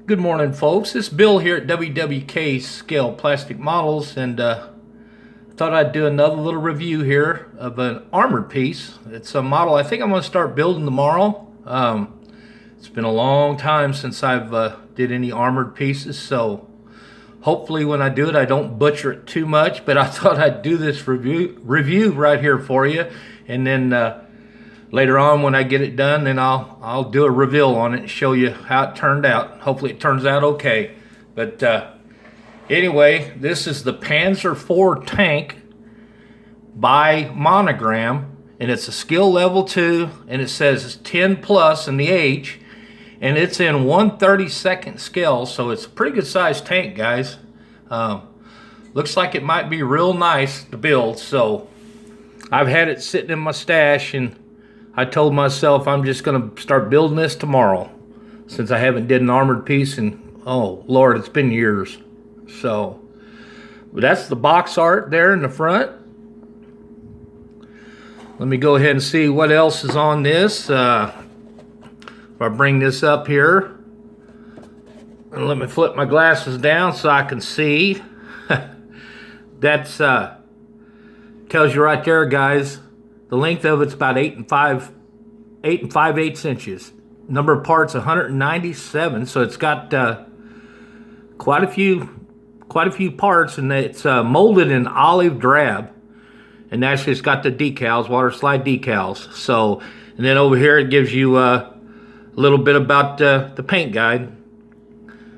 Good morning, folks. This is Bill here at WWK Scale Plastic Models, and thought I'd do another little review here of an armored piece. It's a model I think I'm going to start building tomorrow. It's been a long time since I've did any armored pieces, so hopefully when I do it I don't butcher it too much, but I thought I'd do this review right here for you, and then later on when I get it done, then I'll do a reveal on it and show you how it turned out. Hopefully it turns out okay. But anyway, this is the Panzer IV tank by Monogram, and it's a skill level 2, and it says 10 plus in the H, and it's in 1/32 scale, so it's a pretty good sized tank, guys. Looks like it might be real nice to build, so I've had it sitting in my stash, and I told myself I'm just going to start building this tomorrow, since I haven't did an armored piece in, oh Lord, it's been years. So, but that's the box art there in the front. Let me go ahead and see what else is on this. If I bring this up here, and let me flip my glasses down so I can see. That's tells you right there, guys. The length of it's about 8 5/8 inches. Number of parts 197, so it's got quite a few parts, and it's molded in olive drab. And actually, it's got the decals, water slide decals. So, and then over here it gives you a little bit about the paint guide.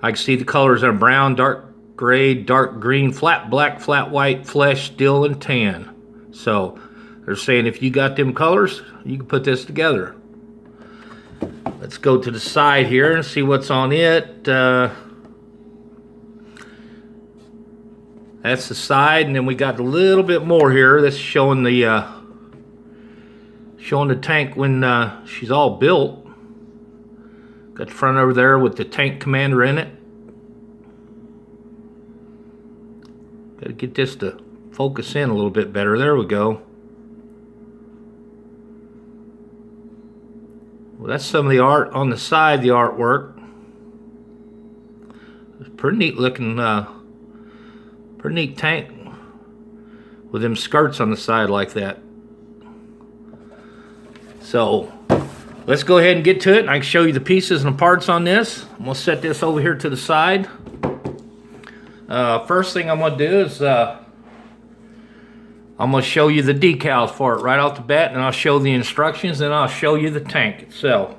I can see the colors are brown, dark gray, dark green, flat black, flat white, flesh, steel, and tan. So they're saying if you got them colors, you can put this together. Let's go to the side here and see what's on it. That's the side, and then we got a little bit more here. That's showing the tank when she's all built. Got the front over there with the tank commander in it. Got to get this to focus in a little bit better. There we go. Well, that's some of the art on the side, the artwork. It's pretty neat looking, pretty neat tank with them skirts on the side like that. So let's go ahead and get to it, and I can show you the pieces and the parts on this. I'm going to set this over here to the side. First thing I'm going to do is I'm going to show you the decals for it right off the bat, and I'll show the instructions, and I'll show you the tank itself.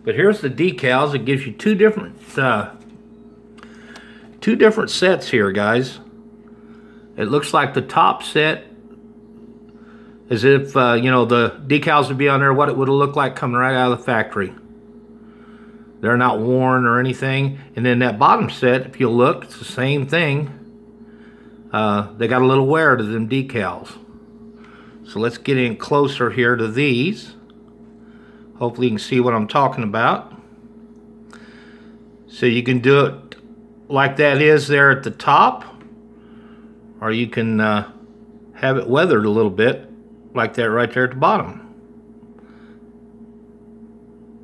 But here's the decals. It gives you two different sets here, guys. It looks like the top set, as if you know, the decals would be on there, what it would have looked like coming right out of the factory. They're not worn or anything. And then that bottom set, if you look, it's the same thing. They got a little wear to them decals. So let's get in closer here to these. Hopefully you can see what I'm talking about. So you can do it like that is there at the top, or you can have it weathered a little bit like that right there at the bottom.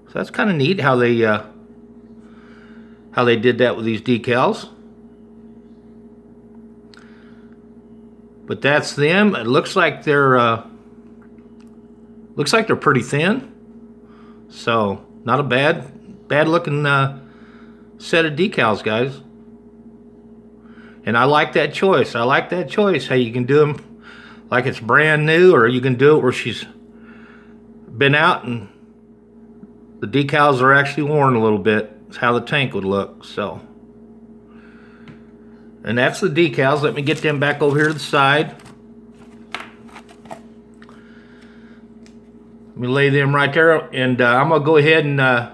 So that's kind of neat how they did that with these decals. But that's them. It looks like they're pretty thin. So not a bad looking set of decals, guys. And I like that choice. I like that choice. How you can do them like it's brand new, or you can do it where she's been out and the decals are actually worn a little bit. It's how the tank would look. So. And that's the decals. Let me get them back over here to the side. Let me lay them right there, and I'm going to go ahead and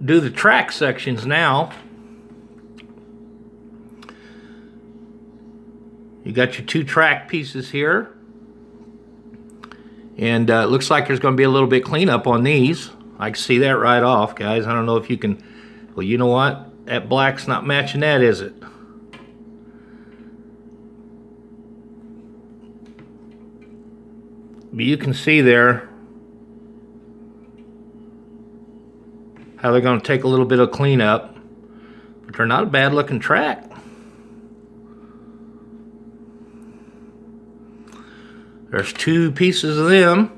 do the track sections now. You got your two track pieces here. And it looks like there's going to be a little bit cleanup on these. I can see that right off, guys. I don't know if you can. Well, you know what? That black's not matching that, is it? But you can see there how they're going to take a little bit of cleanup. But they're not a bad looking track. There's 2 pieces of them.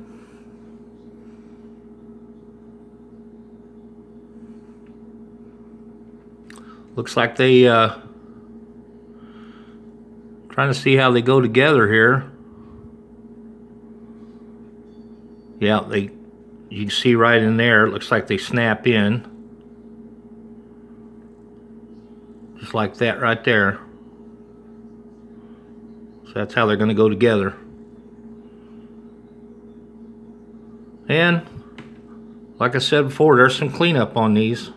Looks like they trying to see how they go together here. Yeah, you can see right in there, it looks like they snap in. Just like that right there. So that's how they're going to go together. And like I said before, there's some cleanup on these.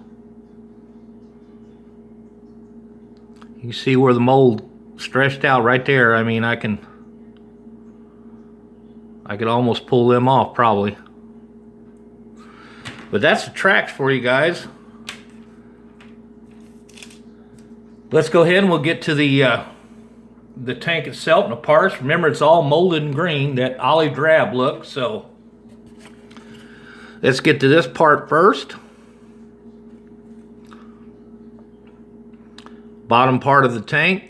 You can see where the mold stretched out right there. I mean, I could almost pull them off probably. But that's the tracks for you guys. Let's go ahead and we'll get to the tank itself and the parts. Remember, it's all molded in green, that olive drab look. So let's get to this part first. Bottom part of the tank,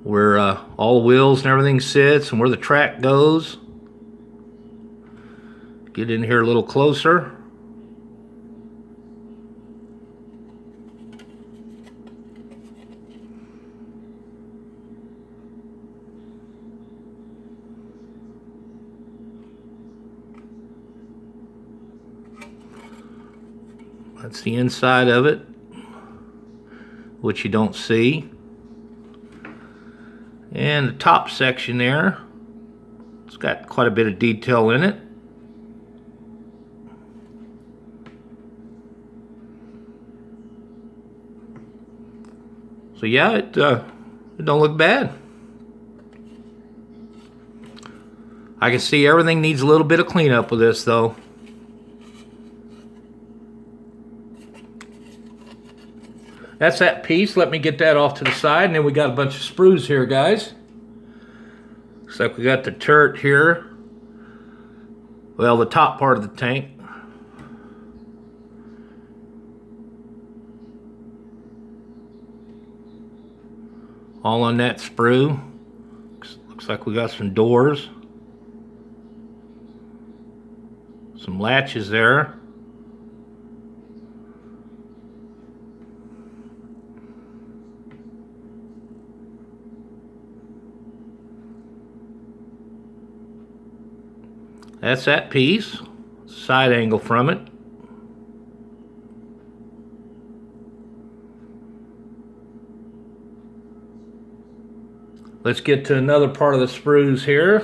where all the wheels and everything sits and where the track goes. Get in here a little closer. That's the inside of it, which you don't see. And the top section there, it's got quite a bit of detail in it. So yeah, it don't look bad. I can see everything needs a little bit of cleanup with this though. That's that piece. Let me get that off to the side, and then we got a bunch of sprues here, guys. Looks like we got the turret here. Well, the top part of the tank. All on that sprue. Looks like we got some doors. Some latches there. That's that piece. Side angle from it. Let's get to another part of the sprues here.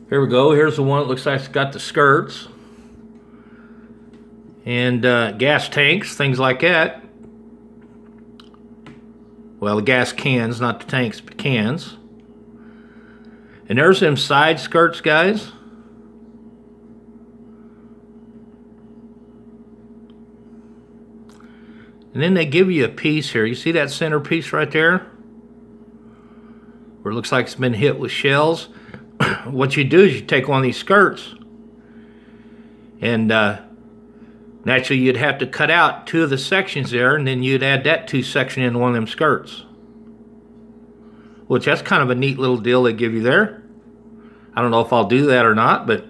Here we go. Here's the one that looks like it's got the skirts. And gas tanks, things like that. Well, the gas cans, not the tanks, but cans. And there's them side skirts, guys. And then they give you a piece here. You see that center piece right there? Where it looks like it's been hit with shells. What you do is you take one of these skirts, and naturally you'd have to cut out 2 of the sections there, and then you'd add that 2 section into one of them skirts. Which that's kind of a neat little deal they give you there. I don't know if I'll do that or not, but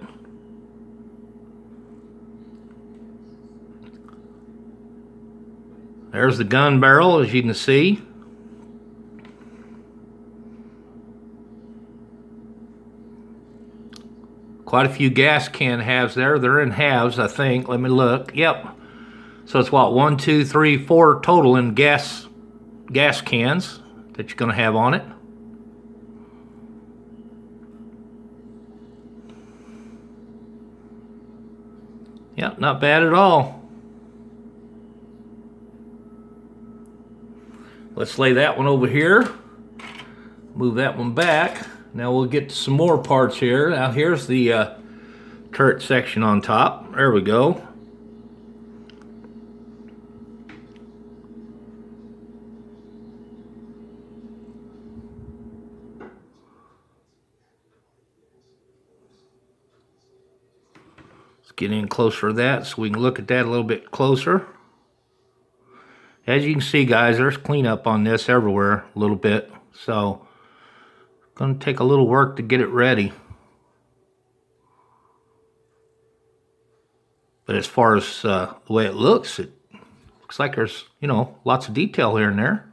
there's the gun barrel, as you can see. Quite a few gas can halves there. They're in halves, I think. Let me look. Yep. So it's what, 1, 2, 3, 4 total in gas cans that you're going to have on it. Yep, not bad at all. Let's lay that one over here. Move that one back. Now we'll get to some more parts here. Now here's the turret section on top. There we go. Let's get in closer to that so we can look at that a little bit closer. As you can see, guys, there's cleanup on this everywhere a little bit. So, going to take a little work to get it ready. But as far as the way it looks like there's, you know, lots of detail here and there.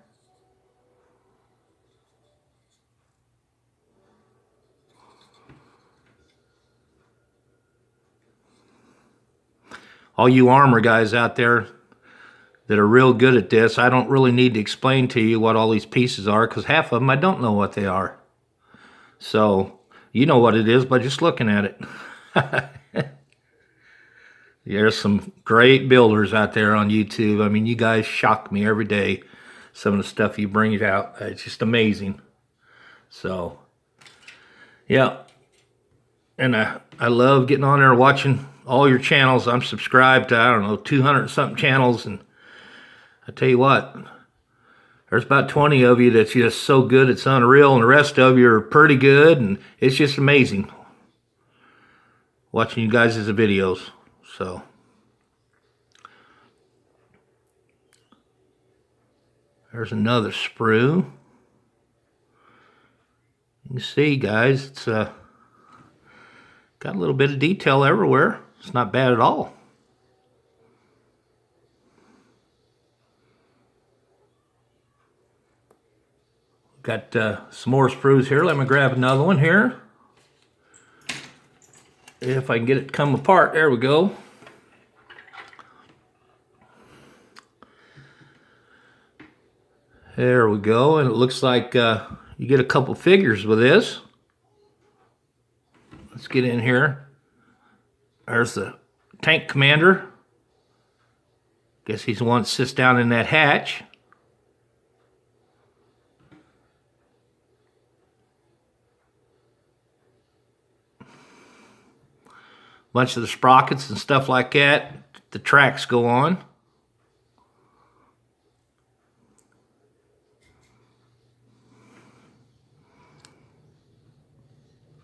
All you armor guys out there that are real good at this, I don't really need to explain to you what all these pieces are, because half of them I don't know what they are. So, you know what it is by just looking at it. There's some great builders out there on YouTube. I mean, you guys shock me every day. Some of the stuff you bring out, it's just amazing. So, yeah. And I love getting on there watching all your channels. I'm subscribed to, I don't know, 200 something channels, and I tell you what, there's about 20 of you that's just so good it's unreal, and the rest of you are pretty good, and it's just amazing watching you guys' videos. So, there's another sprue. You can see, guys, it's got a little bit of detail everywhere. It's not bad at all. Got some more sprues here. Let me grab another one here. If I can get it to come apart. There we go. There we go. And it looks like you get a couple figures with this. Let's get in here. There's the tank commander. Guess he's the one that sits down in that hatch. Bunch of the sprockets and stuff like that. The tracks go on.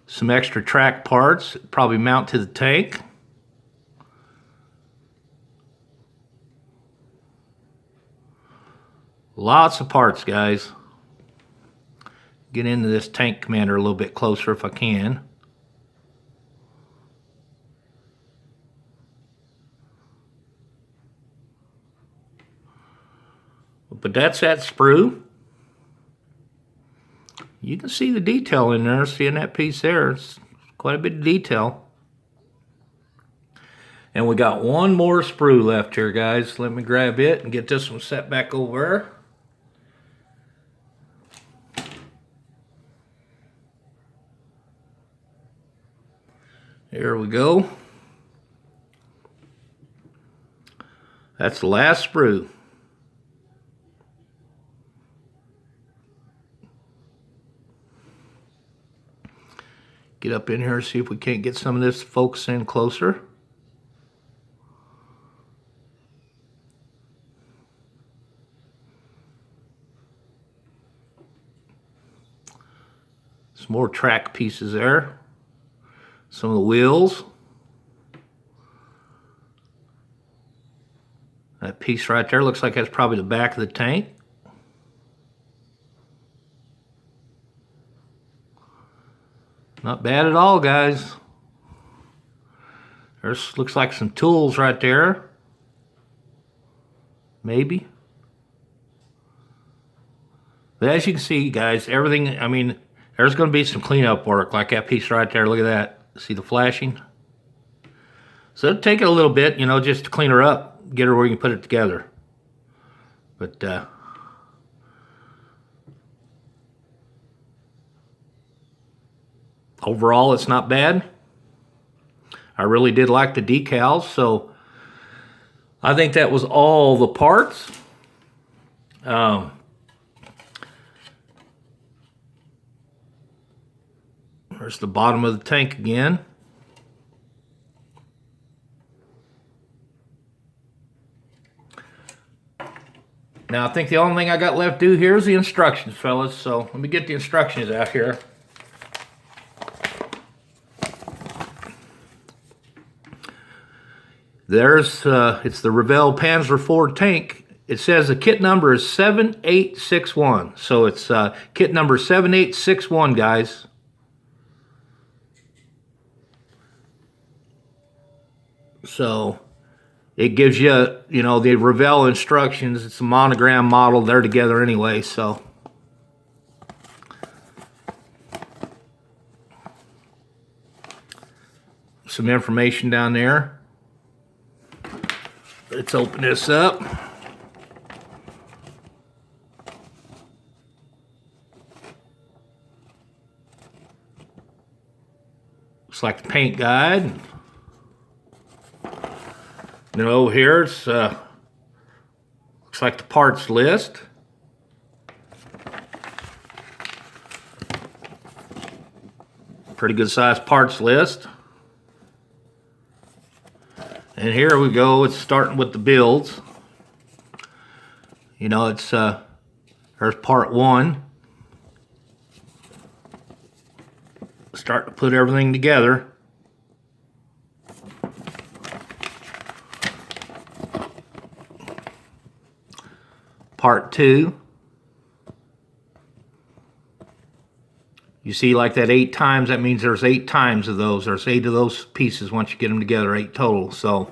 Some extra track parts, probably mount to the tank. Lots of parts, guys. Get into this tank commander a little bit closer if I can. But that's that sprue. You can see the detail in there. Seeing that piece there, it's quite a bit of detail. And we got one more sprue left here, guys. Let me grab it and get this one set back over. Here we go. That's the last sprue. Get up in here and see if we can't get some of this to focus in closer. Some more track pieces there. Some of the wheels. That piece right there looks like that's probably the back of the tank. Not bad at all, guys. There's looks like some tools right there. Maybe. But as you can see, guys, everything, I mean, there's going to be some cleanup work, like that piece right there. Look at that. See the flashing? So it'll take it a little bit, you know, just to clean her up, get her where you can put it together. But, overall, it's not bad. I really did like the decals, so I think that was all the parts. There's the bottom of the tank again. Now, I think the only thing I got left to do here is the instructions, fellas. So let me get the instructions out here. There's, it's the Revell Panzer IV tank. it says the kit number is 7861. So it's kit number 7861, guys. So it gives you, you know, the Revell instructions. It's a Monogram model. They're together anyway, so. Some information down there. Let's open this up. Looks like the paint guide. Then over here, it's looks like the parts list. Pretty good sized parts list. And here we go, it's starting with the builds. You know, it's there's part 1. Start to put everything together. Part 2. You see like that 8 times, that means there's 8 times of those. There's 8 of those pieces once you get them together, 8 total. So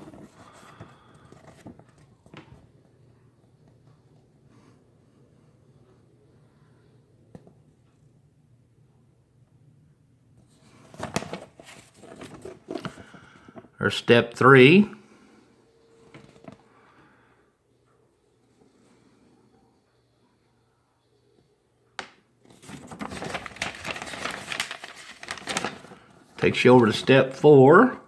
there's step 3. Takes you over to step 4.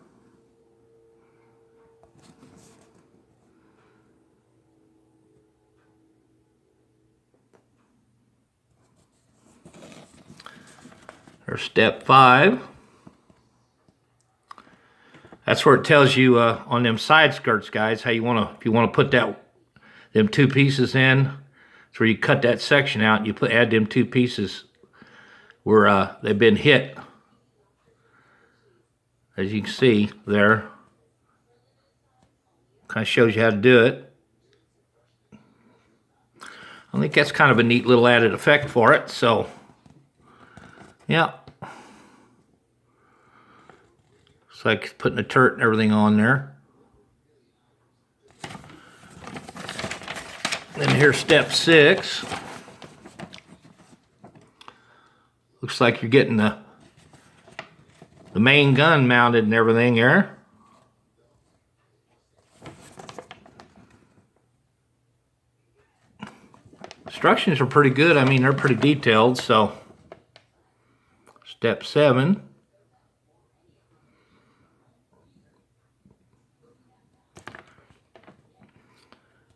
There's step 5. That's where it tells you on them side skirts, guys, how you want to, if you want to put them 2 pieces in. It's where you cut that section out and you add them 2 pieces where they've been hit. As you can see there, kind of shows you how to do it. I think that's kind of a neat little added effect for it. So, yeah. It's like putting a turret and everything on there. Then here's step 6. Looks like you're getting the main gun mounted and everything there. Instructions are pretty good. I mean, they're pretty detailed. So, step 7.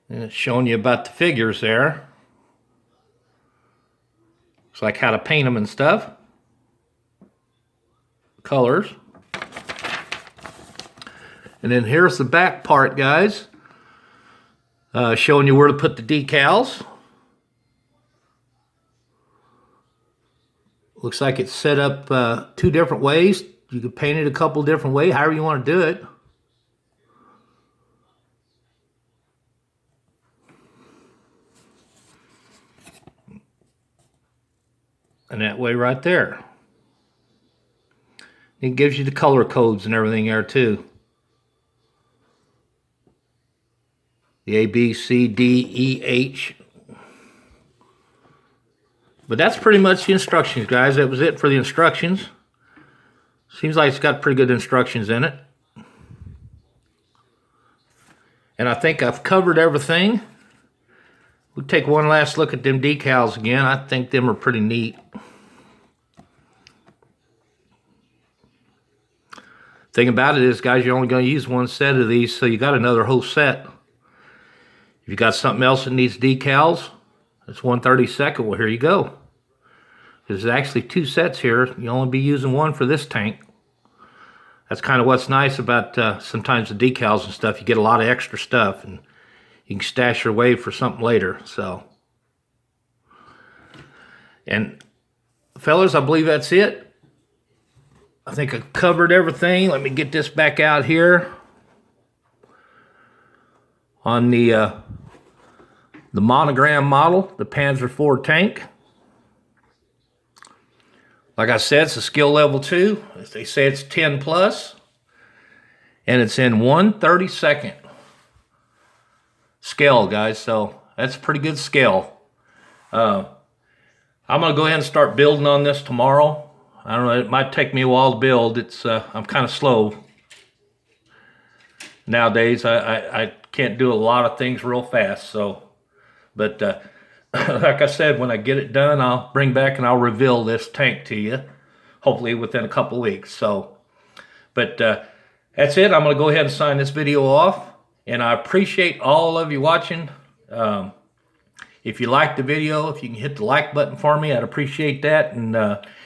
And it's showing you about the figures there. It's like how to paint them and stuff. Colors. And then here's the back part, guys, showing you where to put the decals. Looks like it's set up 2 different ways. You could paint it a couple different ways, however you want to do it. And that way right there. It gives you the color codes and everything there too. The A, B, C, D, E, H. But that's pretty much the instructions, guys. That was it for the instructions. Seems like it's got pretty good instructions in it. And I think I've covered everything. We'll take one last look at them decals again. I think them are pretty neat. Thing about it is, guys, you're only going to use 1 set of these, so you got another whole set. If you got something else that needs decals, that's 1/32. Well, here you go. There's actually 2 sets here. You'll only be using 1 for this tank. That's kind of what's nice about sometimes the decals and stuff. You get a lot of extra stuff, and you can stash your away for something later. So, and fellas, I believe that's it. I think I covered everything. Let me get this back out here on the the Monogram model, the Panzer IV tank. Like I said, it's a skill level 2. They say it's 10 plus. And it's in 1/32 scale, guys. So that's a pretty good scale. I'm going to go ahead and start building on this tomorrow. I don't know, it might take me a while to build. I'm kind of slow nowadays. I can't do a lot of things real fast. But like I said, when I get it done, I'll bring back and I'll reveal this tank to you, hopefully within a couple weeks. But that's it. I'm going to go ahead and sign this video off, and I appreciate all of you watching. If you liked the video, if you can hit the like button for me, I'd appreciate that. And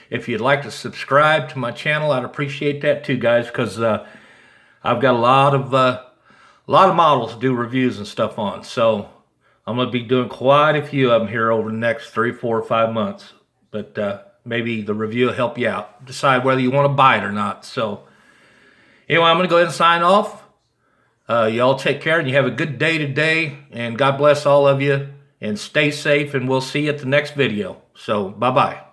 if you'd like to subscribe to my channel, I'd appreciate that too, guys, because I've got a lot of models to do reviews and stuff on. So I'm going to be doing quite a few of them here over the next 3, 4, 5 months. But maybe the review will help you out. Decide whether you want to buy it or not. So anyway, I'm going to go ahead and sign off. Y'all take care and you have a good day today. And God bless all of you. And stay safe. And we'll see you at the next video. So bye-bye.